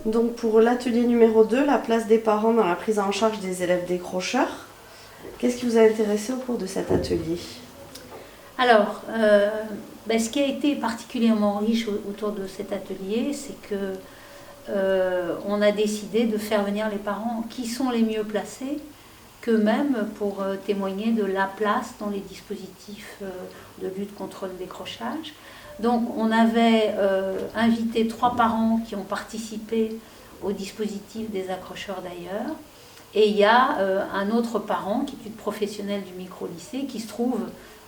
Donc pour l'atelier numéro 2, la place des parents dans la prise en charge des élèves décrocheurs, qu'est-ce qui vous a intéressé au cours de cet atelier? Alors, ce qui a été particulièrement riche autour de cet atelier, c'est que on a décidé de faire venir les parents qui sont les mieux placés qu'eux-mêmes pour témoigner de la place dans les dispositifs de lutte contre le décrochage. Donc on avait invité 3 parents qui ont participé au dispositif des accrocheurs d'ailleurs. Et il y a un autre parent qui est une professionnelle du micro-lycée qui se trouve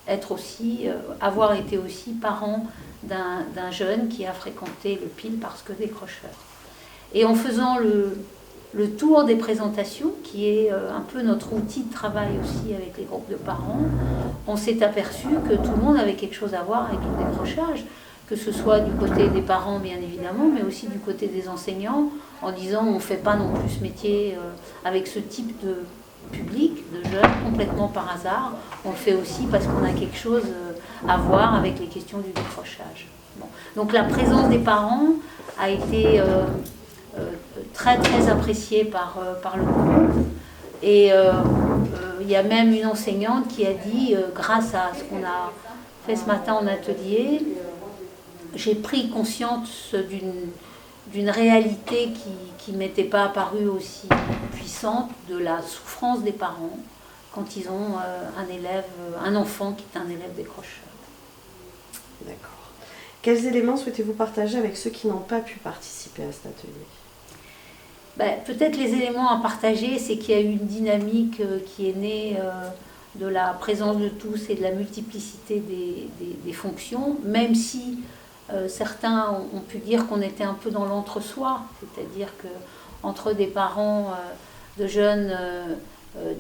être aussi, avoir été aussi parent d'un jeune qui a fréquenté le PIL parce que décrocheur. Et en faisant le tour des présentations, qui est un peu notre outil de travail aussi avec les groupes de parents, on s'est aperçu que tout le monde avait quelque chose à voir avec le décrochage, que ce soit du côté des parents bien évidemment, mais aussi du côté des enseignants, en disant on ne fait pas non plus ce métier avec ce type de public, de jeunes, complètement par hasard. On le fait aussi parce qu'on a quelque chose à voir avec les questions du décrochage. Bon. Donc la présence des parents a été très très appréciée par le groupe. Et il y a même une enseignante qui a dit, grâce à ce qu'on a fait ce matin en atelier, j'ai pris conscience d'une réalité qui ne m'était pas apparue aussi puissante, de la souffrance des parents quand ils ont un enfant qui est un élève décrocheur. D'accord. Quels éléments souhaitez-vous partager avec ceux qui n'ont pas pu participer à cet atelier? Peut-être les éléments à partager, c'est qu'il y a eu une dynamique qui est née de la présence de tous et de la multiplicité des fonctions, même si certains ont pu dire qu'on était un peu dans l'entre-soi, c'est-à-dire qu'entre des parents de jeunes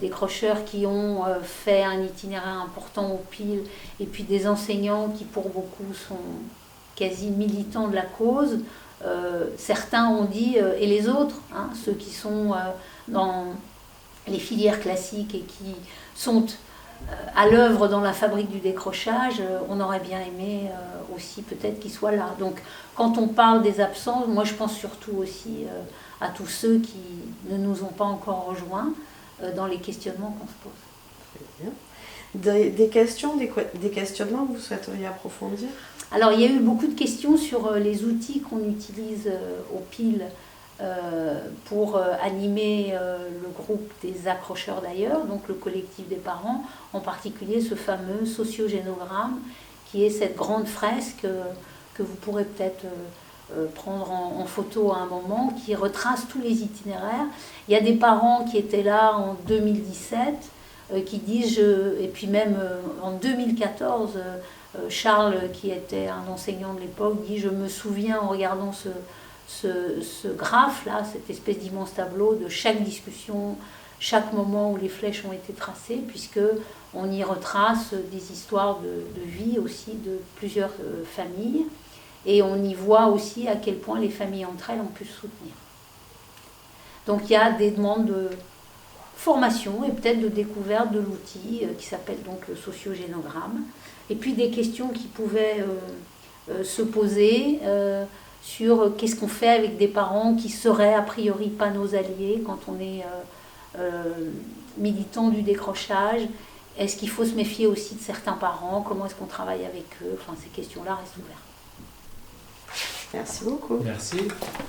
décrocheurs qui ont fait un itinéraire important au PIL, et puis des enseignants qui pour beaucoup sont quasi militants de la cause, certains ont dit, et les autres, hein, ceux qui sont dans les filières classiques et qui sont à l'œuvre dans la fabrique du décrochage, on aurait bien aimé aussi peut-être qu'ils soient là. Donc quand on parle des absences, moi je pense surtout aussi à tous ceux qui ne nous ont pas encore rejoints dans les questionnements qu'on se pose. Très bien. Des questionnements que vous souhaiteriez approfondir? Alors il y a eu beaucoup de questions sur les outils qu'on utilise au PIL pour animer le groupe des accrocheurs d'ailleurs, donc le collectif des parents, en particulier ce fameux sociogénogramme qui est cette grande fresque que vous pourrez peut-être prendre en photo à un moment, qui retrace tous les itinéraires. Il y a des parents qui étaient là en 2017 qui disent, et puis même en 2014, Charles, qui était un enseignant de l'époque, dit « Je me souviens en regardant ce graphe-là, cette espèce d'immense tableau de chaque discussion, chaque moment où les flèches ont été tracées, puisqu'on y retrace des histoires de vie aussi de plusieurs familles, et on y voit aussi à quel point les familles entre elles ont pu se soutenir. Donc il y a des demandes de formation et peut-être de découverte de l'outil qui s'appelle donc le sociogénogramme, et puis des questions qui pouvaient se poser sur qu'est-ce qu'on fait avec des parents qui seraient a priori pas nos alliés quand on est militant du décrochage. Est-ce qu'il faut se méfier aussi de certains parents? Comment est-ce qu'on travaille avec eux? Enfin, ces questions-là restent ouvertes. Merci beaucoup. Merci.